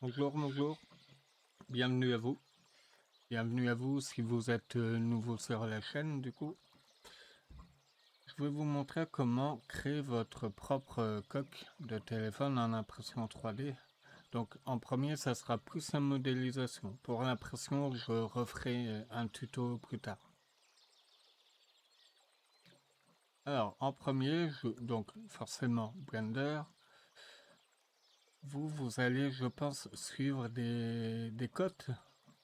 Bonjour, bonjour, bienvenue à vous. Bienvenue à vous si vous êtes nouveau sur la chaîne du coup. Je vais vous montrer comment créer votre propre coque de téléphone en impression 3D. Donc en premier, ça sera plus la modélisation. Pour l'impression, je referai un tuto plus tard. Alors en premier, donc forcément Blender. Vous allez, je pense, suivre des cotes,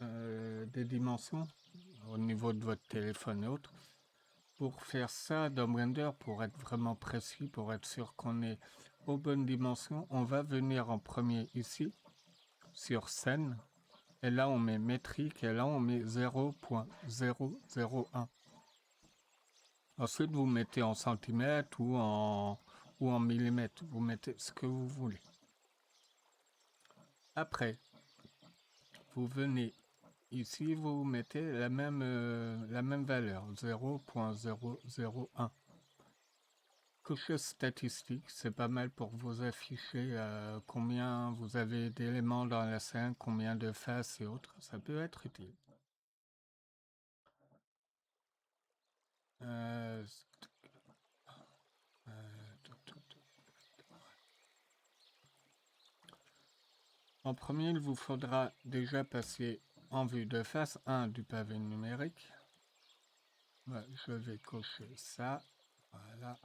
des dimensions au niveau de votre téléphone et autres. Pour faire ça dans Blender, pour être vraiment précis, pour être sûr qu'on est aux bonnes dimensions, on va venir en premier ici, sur scène, et là on met métrique, et là on met 0.001. Ensuite vous mettez en centimètres ou en millimètres, vous mettez ce que vous voulez. Après, vous venez ici, vous mettez la même valeur, 0.001. Cocher statistique, c'est pas mal pour vous afficher combien vous avez d'éléments dans la scène, combien de faces et autres. Ça peut être utile. En premier, il vous faudra déjà passer en vue de face 1 du pavé numérique. Je vais cocher ça. Voilà.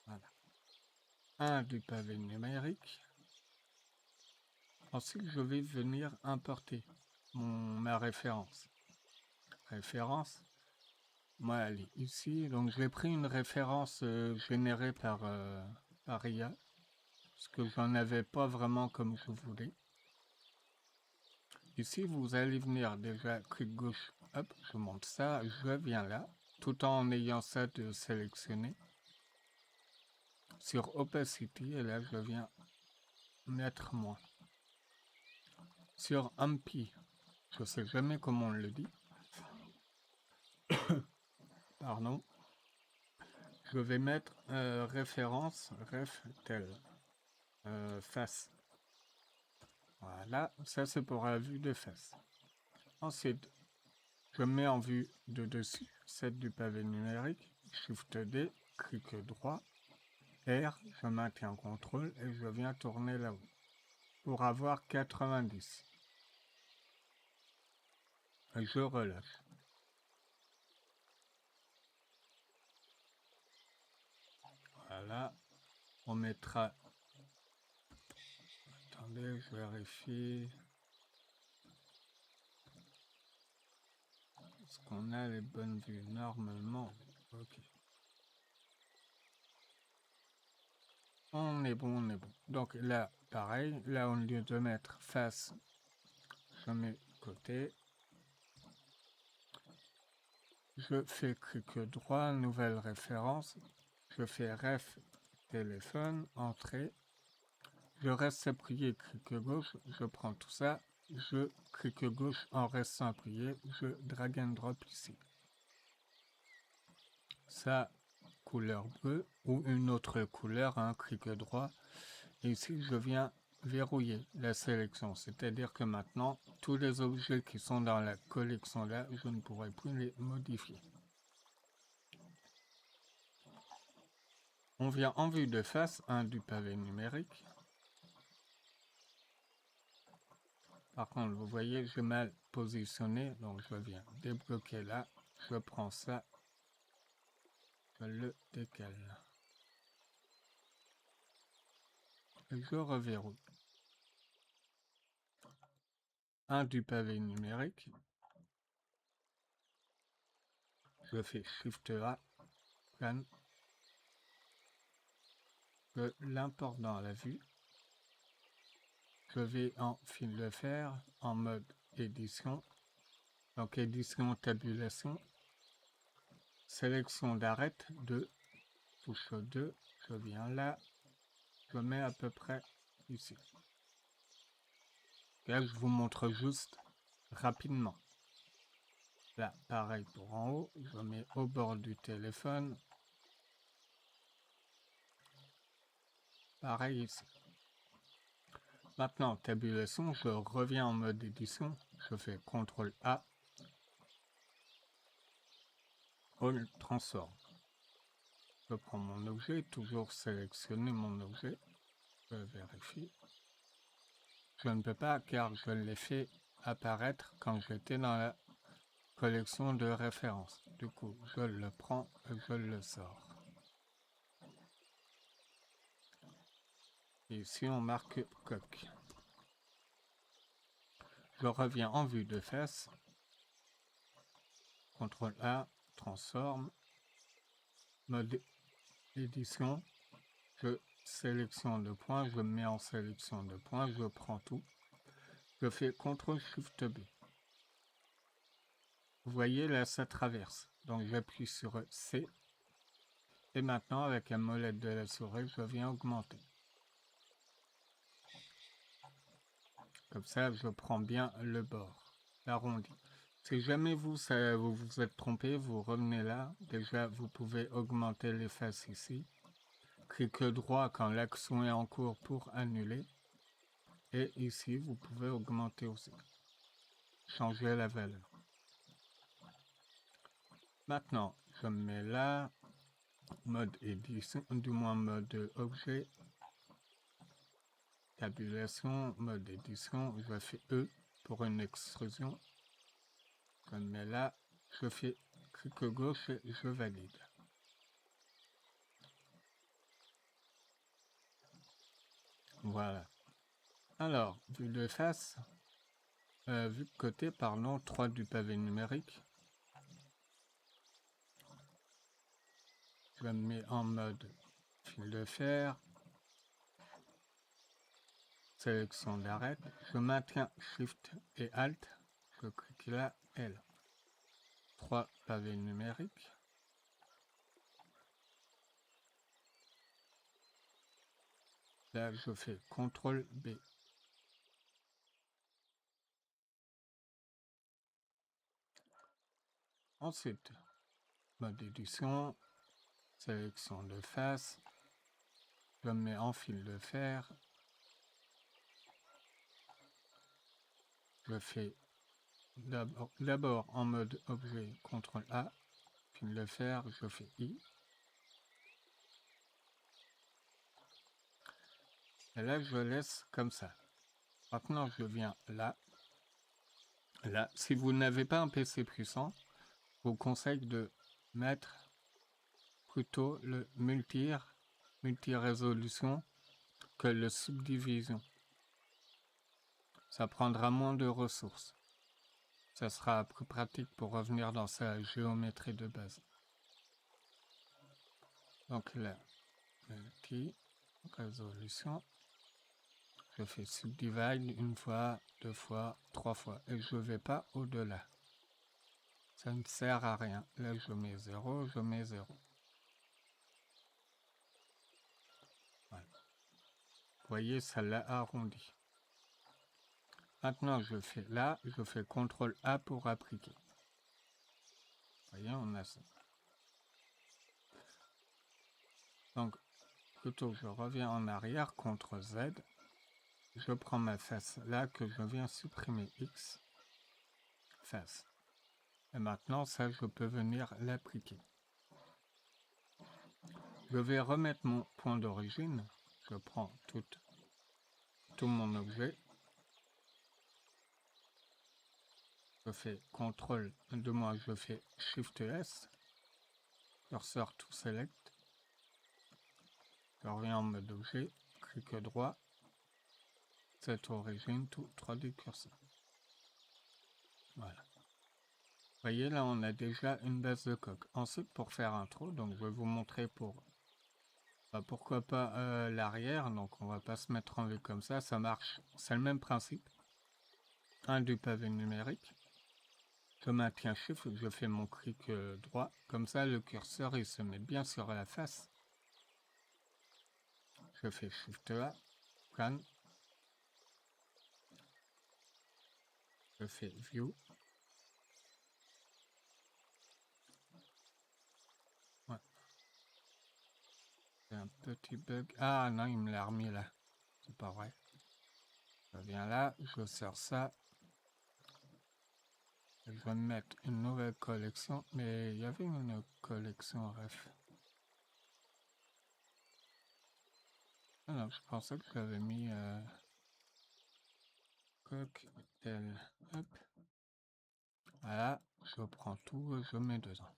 Voilà. 1 du pavé numérique. Ensuite, je vais venir importer ma référence. Référence. Moi, elle est ici. Donc, j'ai pris une référence générée par IA. Parce que j'en avais pas vraiment comme je voulais. Ici, vous allez venir déjà clic gauche. Hop, je monte ça. Je viens là. Tout en ayant ça de sélectionner. Sur Opacity. Et là, je viens mettre moins. Sur Ampy. Je sais jamais comment on le dit. Pardon. Je vais mettre référence ref tel face. Voilà, ça c'est pour la vue de face. Ensuite, je mets en vue de dessus, celle du pavé numérique, Shift D, clic droit, R, je maintiens contrôle et je viens tourner là-haut pour avoir 90. Et je relâche. Voilà, on mettra. Attendez, je vérifie. Est-ce qu'on a les bonnes vues normalement? Ok. On est bon, on est bon. Donc là, pareil, là au lieu de mettre face, je mets côté. Je fais clic droit, nouvelle référence. Je fais ref téléphone, entrée. Je reste appuyé, clic gauche, je prends tout ça. Je clic gauche en restant appuyé, je drag and drop ici. Ça, couleur bleue ou une autre couleur, clic droit. Et ici, je viens verrouiller la sélection, c'est-à-dire que maintenant, tous les objets qui sont dans la collection là, je ne pourrai plus les modifier. On vient en vue de face du pavé numérique. Par contre, vous voyez, j'ai mal positionné, donc je viens débloquer là, je prends ça, je le décale. Et je reverrouille. Du pavé numérique. Je fais Shift A, plan. Je l'importe dans la vue. Je vais en fil de fer, en mode édition. Donc édition, tabulation. Sélection d'arrête 2. Touche 2. Je viens là. Je mets à peu près ici. Là, je vous montre juste rapidement. Là, pareil pour en haut. Je mets au bord du téléphone. Pareil ici. Maintenant, tabulation, je reviens en mode édition, je fais CTRL A, All Transform. Je prends mon objet, toujours sélectionner mon objet, je vérifie. Je ne peux pas car je l'ai fait apparaître quand j'étais dans la collection de références. Du coup, je le prends et je le sors. Et ici, on marque coque. Je reviens en vue de face. CTRL A, transforme. Mode édition. Je sélectionne de points, je mets en sélection de points, je prends tout. Je fais CTRL SHIFT B. Vous voyez là, ça traverse. Donc j'appuie sur C. Et maintenant, avec la molette de la souris, je viens augmenter. Comme ça, je prends bien le bord, l'arrondi. Si jamais vous vous êtes trompé, vous revenez là. Déjà, vous pouvez augmenter les faces ici. Clic droit quand l'action est en cours pour annuler. Et ici, vous pouvez augmenter aussi. Changer la valeur. Maintenant, je me mets là. Mode édition, du moins mode objet. Tabulation, mode édition. Je fais E pour une extrusion. Je me mets là. Je fais clic gauche et je valide. Voilà. Alors, vue de face, vue de côté, pardon, 3 du pavé numérique. Je me mets en mode fil de fer. Sélection d'arrêt. Je maintiens Shift et Alt. Je clique là, L. 3 pavés numériques. Là, je fais CTRL B. Ensuite, mode édition, sélection de face. Je me mets en fil de fer. Je fais d'abord en mode objet CTRL A. Fil de fer, je fais I. Et là, je laisse comme ça. Maintenant, je viens là. Là, si vous n'avez pas un PC puissant, je vous conseille de mettre plutôt le multi-résolution que le subdivision. Ça prendra moins de ressources. Ça sera plus pratique pour revenir dans sa géométrie de base. Donc là, multi-résolution. Je fais subdivide une fois, 2 fois, 3 fois. Et je ne vais pas au-delà. Ça ne sert à rien. Là, je mets 0, je mets 0. Voilà. Vous voyez, ça l'a arrondi. Maintenant, je fais là, je fais CTRL A pour appliquer. Vous voyez, on a ça. Donc, plutôt, je reviens en arrière, CTRL Z. Je prends ma face là que je viens supprimer X. Face. Et maintenant, ça, je peux venir l'appliquer. Je vais remettre mon point d'origine. Je prends tout mon objet. Je fais CTRL, je fais SHIFT S. Curseur to select. Je reviens en mode objet. Clic droit. Cette origine, tout 3D curseur. Voilà. Vous voyez, là, on a déjà une base de coque. Ensuite, pour faire un trou, donc je vais vous montrer pourquoi pas l'arrière. Donc, on va pas se mettre en vue comme ça. Ça marche. C'est le même principe. Un du pavé numérique. Je maintiens Shift, je fais mon clic droit. Comme ça, le curseur, il se met bien sur la face. Je fais Shift A. Plan. Je fais View. Ouais. C'est un petit bug. Ah non, il me l'a remis là. C'est pas vrai. Je viens là, je sors ça. Je vais mettre une nouvelle collection, mais il y avait une collection ref. Ah non, je pensais que j'avais mis cocktail. Hop. Voilà, je prends tout, je mets dedans.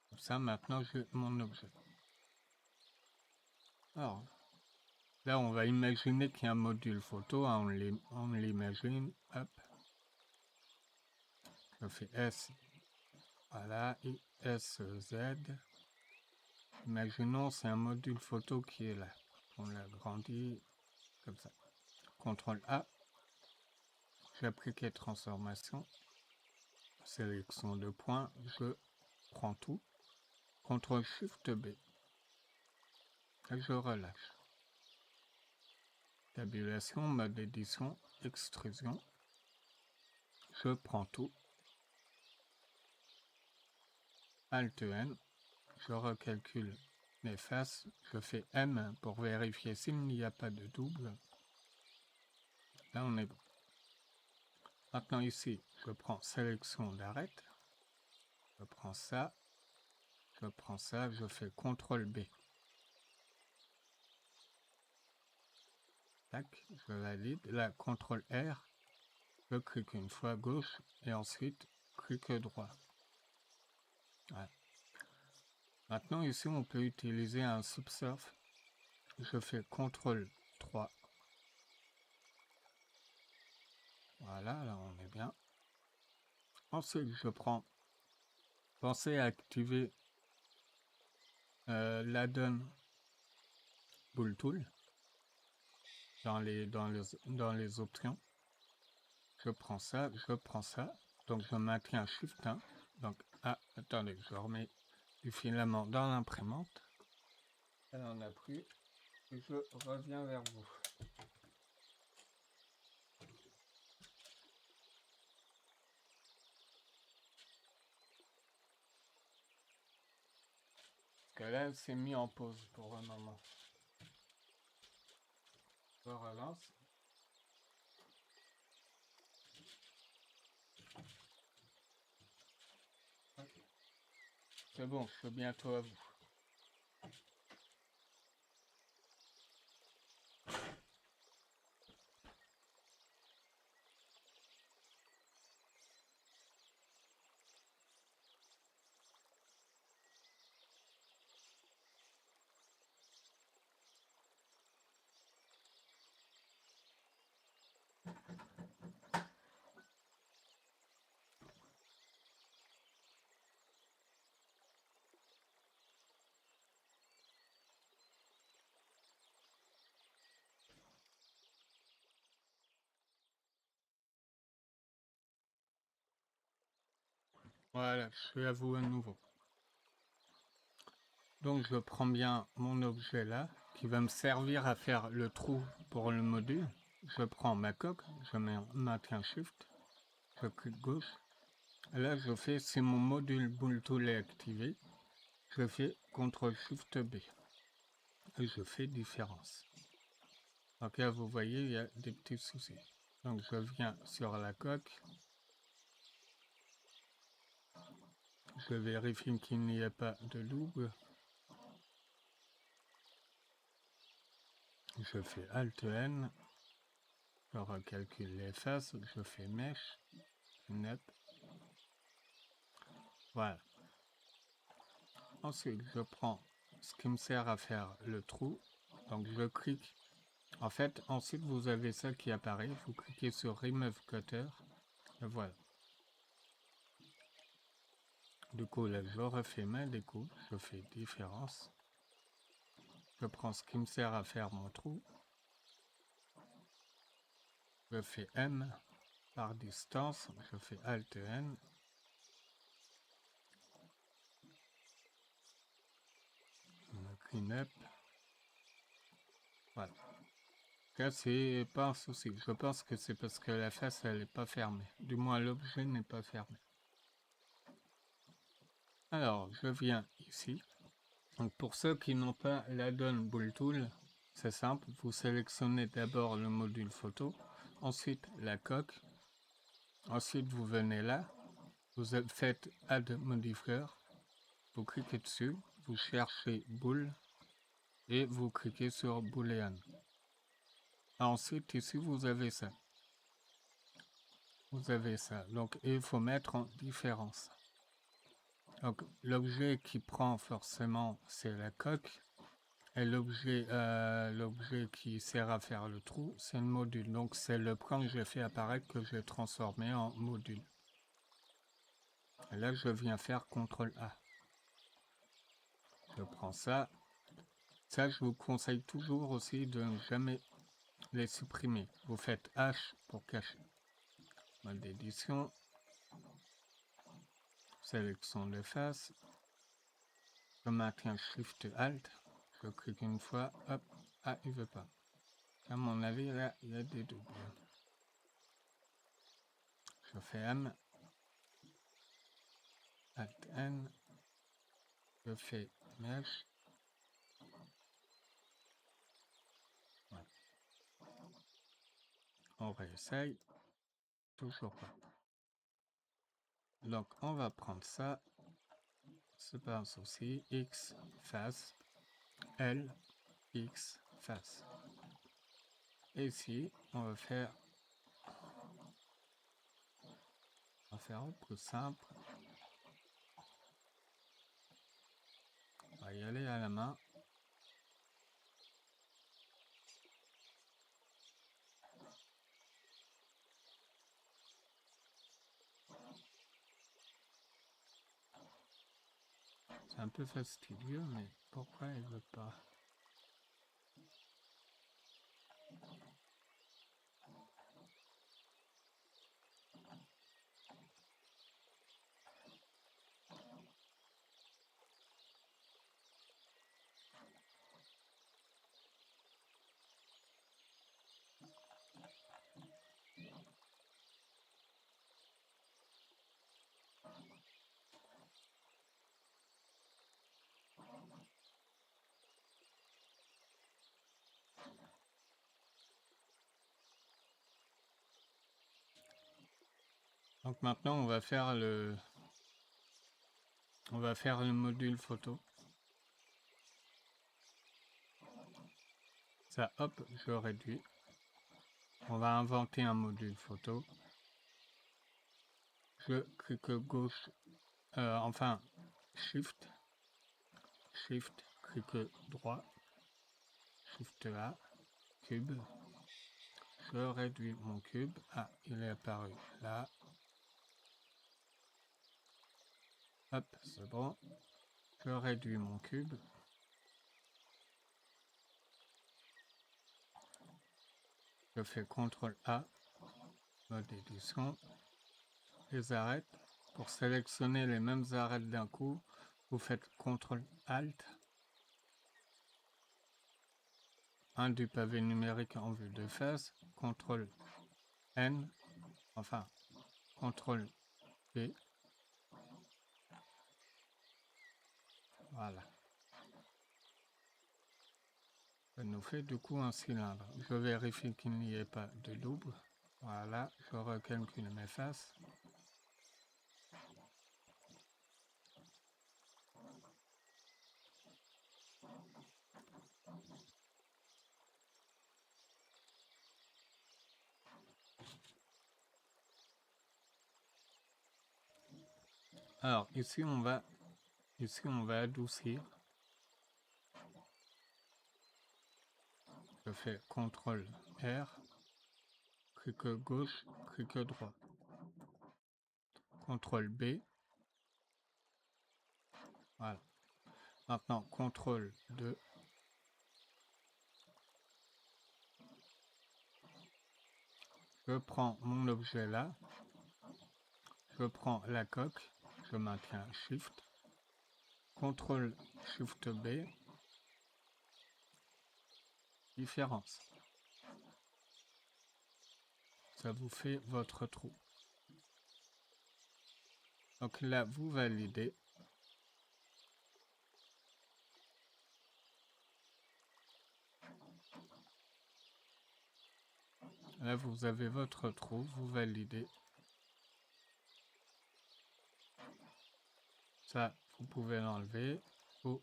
Comme ça, maintenant, j'ai mon objet. Alors, là, on va imaginer qu'il y a un module photo. Hein, on l'imagine. Hop. Je fais S. Voilà, et SZ. Imaginons, c'est un module photo qui est là. On l'agrandit comme ça. CTRL A. J'applique transformation. Sélection de points. Je prends tout. CTRL SHIFT B. Et je relâche. Tabulation, mode édition, extrusion. Je prends tout. Alt N. Je recalcule les faces. Je fais M pour vérifier s'il n'y a pas de double. Là, on est bon. Maintenant, ici, je prends sélection d'arrête. Je prends ça. Je prends ça. Je fais CTRL B. Tac, je valide. Là, CTRL R. Je clique une fois gauche et ensuite clic droit. Voilà. Maintenant, ici, on peut utiliser un subsurf. Je fais CTRL 3. Voilà, là, on est bien. Ensuite, je prends. Pensez à activer l'add-on Bull Tool dans les options. Je prends ça, donc je maintiens Shift 1. Donc, attendez, je remets du filament dans l'imprimante. Elle n'en a plus. Et je reviens vers vous. Parce que là, elle s'est mis en pause pour un moment. Je relance. C'est bon, je suis bientôt à vous. Voilà, je suis à vous à nouveau. Donc je prends bien mon objet là, qui va me servir à faire le trou pour le module. Je prends ma coque, je maintiens Shift, je clique gauche. Là je fais, si mon module Bull Tool est activé, je fais CTRL SHIFT B. Et je fais différence. Donc là vous voyez, il y a des petits soucis. Donc je viens sur la coque. Je vérifie qu'il n'y a pas de double. Je fais Alt N. Je recalcule les faces. Je fais Mesh. Net. Voilà. Ensuite, je prends ce qui me sert à faire le trou. Donc je clique. En fait, ensuite vous avez ça qui apparaît. Vous cliquez sur Remove Cutter. Et voilà. Du coup, là, je refais ma découpe. Je fais différence. Je prends ce qui me sert à faire mon trou. Je fais M par distance. Je fais Alt N. Clean up. Voilà. Là, c'est pas un souci. Je pense que c'est parce que la face, elle n'est pas fermée. Du moins, l'objet n'est pas fermé. Alors, je viens ici. Donc, pour ceux qui n'ont pas l'add-on Bull Tool, C'est simple, vous sélectionnez d'abord le module photo, ensuite la coque, ensuite vous venez là, vous faites Add Modifier, vous cliquez dessus, vous cherchez boule et vous cliquez sur Boolean. Ensuite ici vous avez ça. Vous avez ça. Donc il faut mettre en différence. Donc l'objet qui prend forcément c'est la coque. Et l'objet qui sert à faire le trou, c'est le module. Donc c'est le plan que j'ai fait apparaître que j'ai transformé en module. Et là, je viens faire CTRL A. Je prends ça. Ça, je vous conseille toujours aussi de ne jamais les supprimer. Vous faites H pour cacher. Mode d'édition. Sélection de face. Je maintiens Shift Alt. Je clique une fois. Hop. Ah, il veut pas. À mon avis, là, il y a des doubles. Je fais M. Alt N. Je fais Mesh. Voilà. On réessaye. Toujours pas. Donc, on va prendre ça. C'est pas un souci. X face. L. X face. Et ici, on va faire un plus simple. On va y aller à la main. C'est un peu fastidieux, mais pourquoi il veut pas? Donc maintenant, on va faire le module photo. Ça, hop, je réduis. On va inventer un module photo. Je clique gauche, enfin, Shift, clique droit, Shift A, cube. Je réduis mon cube. Ah, il est apparu là. Hop, c'est bon. Je réduis mon cube. Je fais CTRL A, mode édition. Les arêtes. Pour sélectionner les mêmes arêtes d'un coup, vous faites CTRL ALT. Un du pavé numérique en vue de face. CTRL N. Enfin, CTRL B. Voilà. Ça nous fait du coup un cylindre. Je vérifie qu'il n'y ait pas de double. Voilà, je recalcule mes faces. Alors ici on va adoucir. Je fais CTRL R, clic gauche, clic droit. CTRL B. Voilà. Maintenant CTRL 2. Je prends mon objet là. Je prends la coque. Je maintiens Shift. CTRL Shift B. Différence. Ça vous fait votre trou. Donc là, vous validez. Là, vous avez votre trou, vous validez. Ça, vous pouvez l'enlever. Vous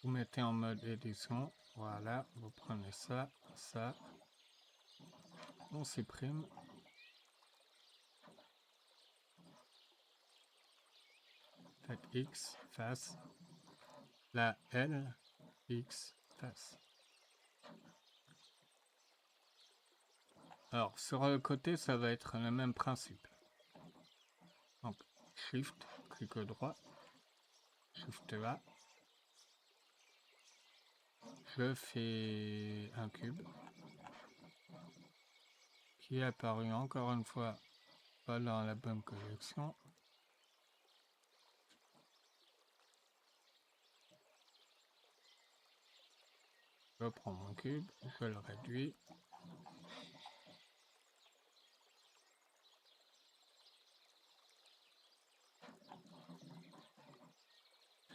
mettez en mode édition. Voilà, vous prenez ça, ça. On supprime. Faites X, face. La L, X, face. Alors, sur le côté, ça va être le même principe. Donc, Shift, clic droit, Shift A. Je fais un cube qui est apparu encore une fois pas dans la bonne collection. Je prends mon cube, je le réduis.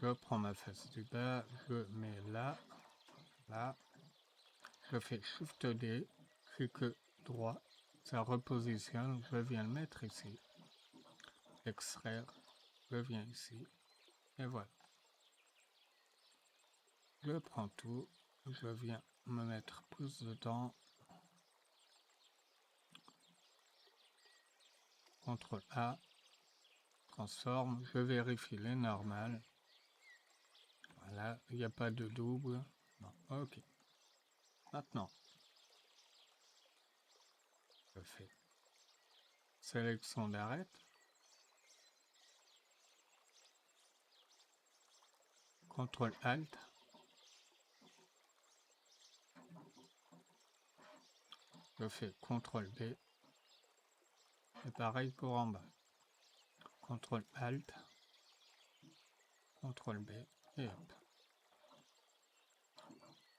Je prends ma face du bas, je mets là, là. Je fais Shift D, clic droit, ça repositionne, je viens le mettre ici. Extraire, je viens ici, et voilà. Je prends tout, je viens me mettre plus dedans. CTRL A, transforme, je vérifie les normales. Voilà, il n'y a pas de double. Non, ok. Maintenant, je fais sélection d'arrêt. CTRL ALT. Je fais CTRL B. Et pareil pour en bas. CTRL ALT. CTRL B. Et hop.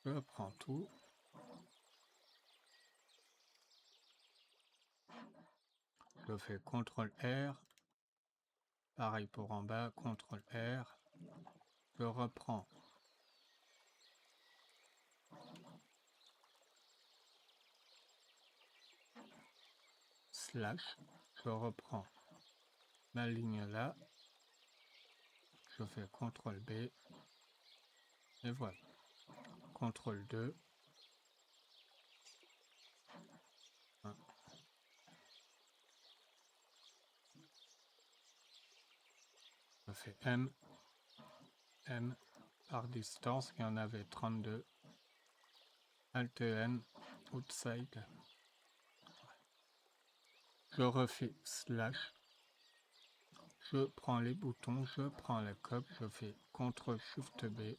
Je prends tout. Je fais CTRL R. Pareil pour en bas. CTRL R. Je reprends. Slash. Je reprends ma ligne là. Je fais CTRL B. Et voilà. CTRL 2. Je fais M. M. Par distance, il y en avait 32. Alt N. Outside. Je refais slash. Je prends les boutons, je prends la coque, je fais CTRL SHIFT B.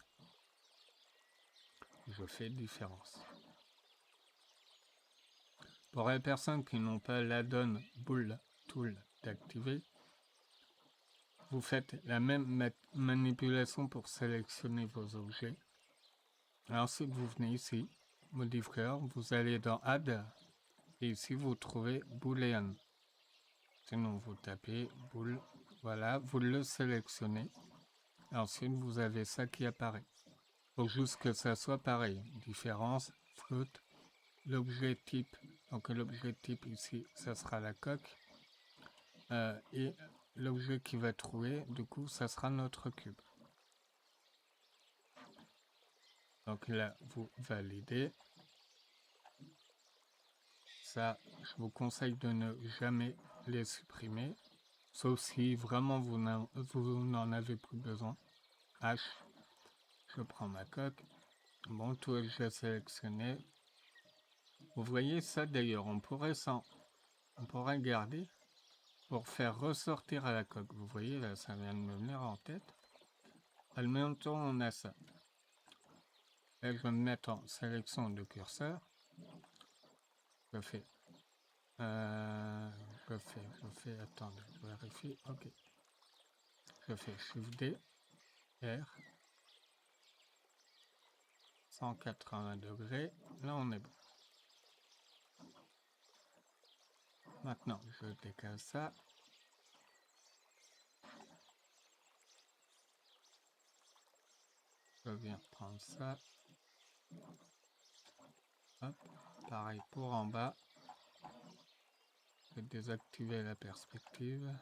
Je fais différence. Pour les personnes qui n'ont pas l'add-on Bool Tool d'activer, vous faites la même manipulation pour sélectionner vos objets. Et ensuite, vous venez ici, modifier, vous allez dans Add, et ici vous trouvez Boolean. Sinon, vous tapez Bool, voilà, vous le sélectionnez. Et ensuite, vous avez ça qui apparaît. Il faut juste que ça soit pareil. Différence, float, l'objet type. Donc l'objet type ici, ça sera la coque. Et l'objet qui va trouver, du coup, ça sera notre cube. Donc là, vous validez. Ça, je vous conseille de ne jamais les supprimer. Sauf si vraiment vous n'en avez plus besoin. H, je prends ma coque. Bon, tout est déjà sélectionné. Vous voyez ça d'ailleurs, on pourrait garder pour faire ressortir à la coque. Vous voyez là, ça vient de me venir en tête. En même temps, on a ça. Là, je vais me mettre en sélection de curseur. Je fais, attendez, je vérifie, ok. Je fais Shift D, R, 180 degrés, là on est bon. Maintenant, je décale ça. Je viens prendre ça. Hop, pareil pour en bas. Je vais désactiver la perspective.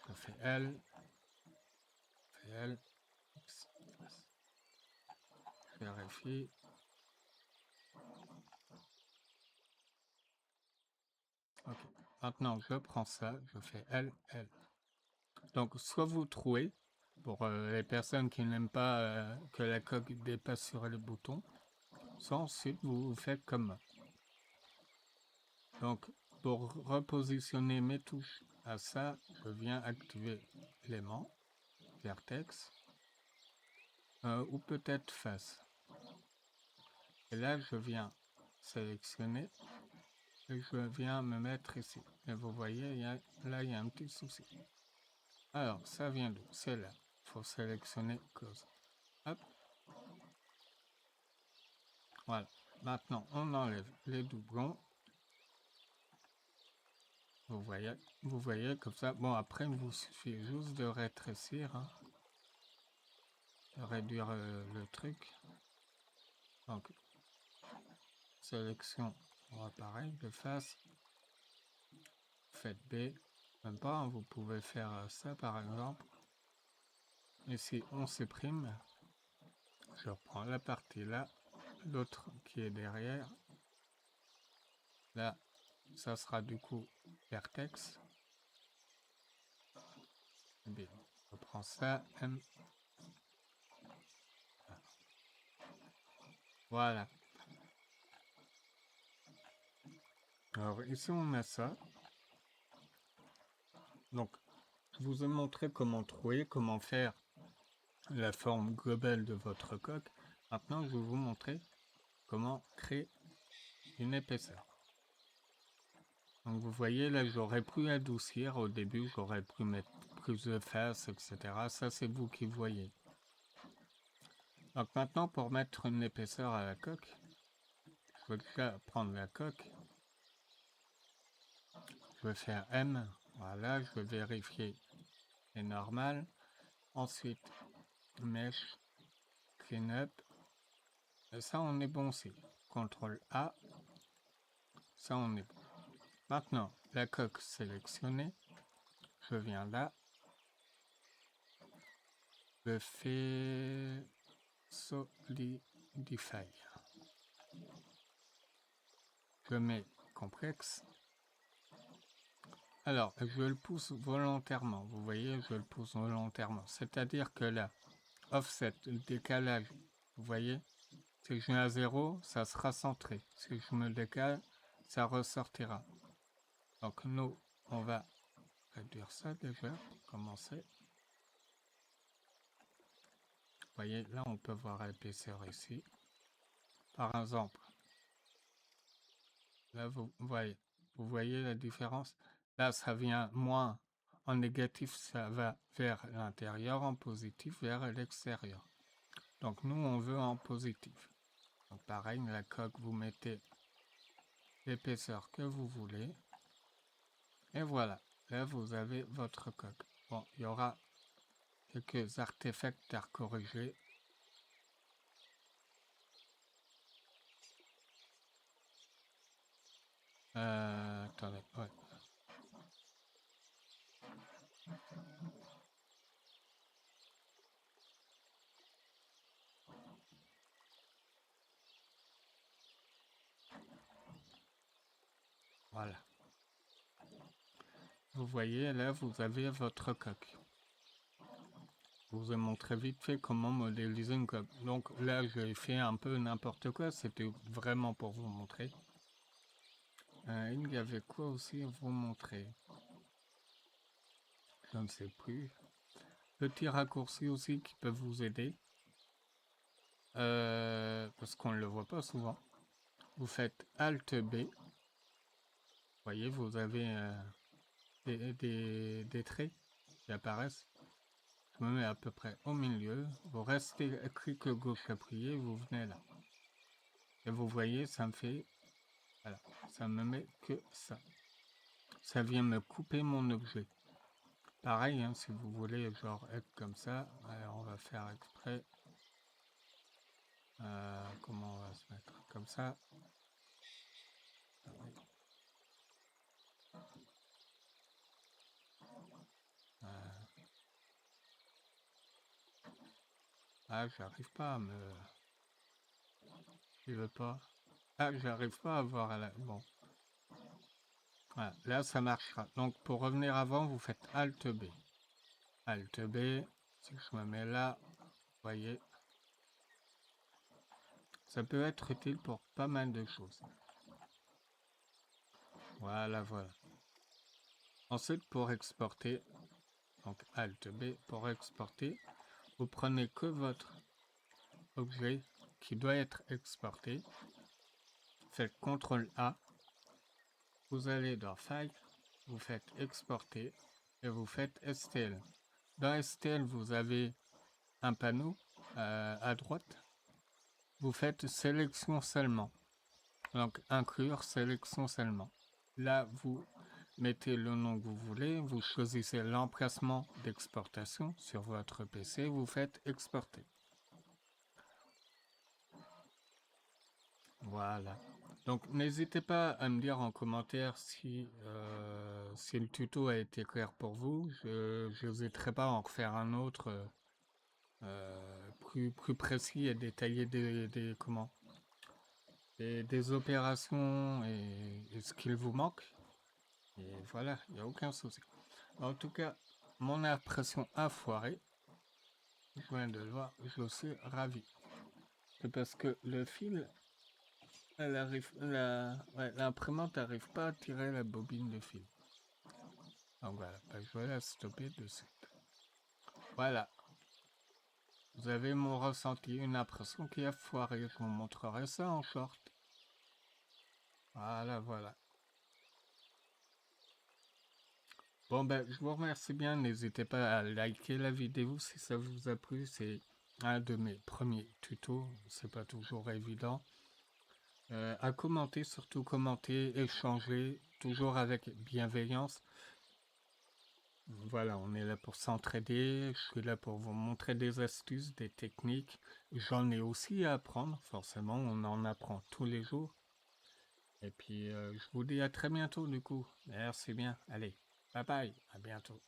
Je fais L. Je fais L. Je vérifie. Ok. Maintenant, je prends ça. Je fais L, L. Donc, soit vous trouez, pour les personnes qui n'aiment pas que la coque dépasse sur les boutons, soit ensuite vous faites comme moi. Donc, pour repositionner mes touches à ça, je viens activer l'aimant, vertex, ou peut-être face. Et là, je viens sélectionner et je viens me mettre ici. Et vous voyez, là, il y a un petit souci. Alors, ça vient d'où? C'est là. Il faut sélectionner cause. Hop. Voilà. Maintenant, on enlève les doublons. Vous voyez comme ça. Bon, après, il vous suffit juste de rétrécir, hein, de réduire le truc. Donc, sélection, pareil, de face. Faites B. Même pas, hein, vous pouvez faire ça par exemple. Ici, on supprime. Je reprends la partie là, l'autre qui est derrière. Là, ça sera du coup vertex. B. Je prends ça, M. Voilà. Alors ici, on a ça. Donc, je vous ai montré comment trouver, comment faire la forme globale de votre coque. Maintenant, je vais vous montrer comment créer une épaisseur. Donc vous voyez là, j'aurais pu adoucir au début, j'aurais pu mettre plus de face, etc. Ça, c'est vous qui voyez. Donc maintenant, pour mettre une épaisseur à la coque, je vais déjà prendre la coque. Je vais faire M. Voilà, je vais vérifier les normales. Ensuite, Mesh, Clean Up. Et ça, on est bon aussi. CTRL A. Ça, on est bon. Maintenant, la coque sélectionnée. Je viens là. Je fais Solidify. Je mets complexe. Alors, je le pousse volontairement. Vous voyez, je le pousse volontairement. C'est-à-dire que là, offset, le décalage, vous voyez, si je mets à 0, ça sera centré. Si je me décale, ça ressortira. Donc nous, on va réduire ça déjà, commencer. Vous voyez, là, on peut voir l'épaisseur ici. Par exemple, là, vous voyez la différence? Là, ça vient moins en négatif, ça va vers l'intérieur, en positif, vers l'extérieur. Donc, nous, on veut en positif. Donc, pareil, la coque, vous mettez l'épaisseur que vous voulez. Et voilà, là, vous avez votre coque. Bon, il y aura quelques artefacts à corriger. Attendez, ouais. Voilà. Vous voyez, là, vous avez votre coque. Je vous ai montré vite fait comment modéliser une coque. Donc là, j'ai fait un peu n'importe quoi. C'était vraiment pour vous montrer. Il y avait quoi aussi à vous montrer? Je ne sais plus. Petits raccourcis aussi qui peuvent vous aider. Parce qu'on ne le voit pas souvent. Vous faites Alt B. Vous voyez, vous avez des traits qui apparaissent. Je me mets à peu près au milieu. Vous restez clic gauche appuyé, vous venez là. Et vous voyez, ça me fait... Voilà, ça me met que ça. Ça vient me couper mon objet. Pareil, hein, si vous voulez genre être comme ça, alors on va faire exprès. Comment on va se mettre? Comme ça. Ah, j'arrive pas à me... Il veut pas. Ah, j'arrive pas à voir la... Bon. Voilà, là, ça marchera. Donc, pour revenir avant, vous faites Alt B. Alt B. Si je me mets là, vous voyez, ça peut être utile pour pas mal de choses. Voilà, voilà. Ensuite, pour exporter, donc Alt B, pour exporter, vous prenez que votre objet qui doit être exporté. Faites CTRL A. Vous allez dans File, vous faites Exporter et vous faites STL. Dans STL, vous avez un panneau à droite. Vous faites Sélection seulement. Donc, inclure sélection seulement. Là, vous mettez le nom que vous voulez, vous choisissez l'emplacement d'exportation sur votre PC, vous faites exporter. Voilà. Donc, n'hésitez pas à me dire en commentaire si le tuto a été clair pour vous. Je n'hésiterai pas à en refaire un autre plus précis et détaillé des opérations et ce qu'il vous manque. Et voilà, il n'y a aucun souci. En tout cas, mon impression a foiré. Je viens de le voir, je suis ravi. C'est parce que le fil, l'imprimante n'arrive pas à tirer la bobine de fil. Donc voilà, je vais la stopper de suite. Voilà. Vous avez mon ressenti, une impression qui a foiré. Je vous montrerai ça en short. Voilà, voilà. Bon je vous remercie bien, n'hésitez pas à liker la vidéo si ça vous a plu, c'est un de mes premiers tutos, c'est pas toujours évident. À commenter, surtout commenter, échanger, toujours avec bienveillance. Voilà, on est là pour s'entraider, je suis là pour vous montrer des astuces, des techniques. J'en ai aussi à apprendre, forcément, on en apprend tous les jours. Et puis, je vous dis à très bientôt du coup. Merci bien, allez, bye bye, à bientôt.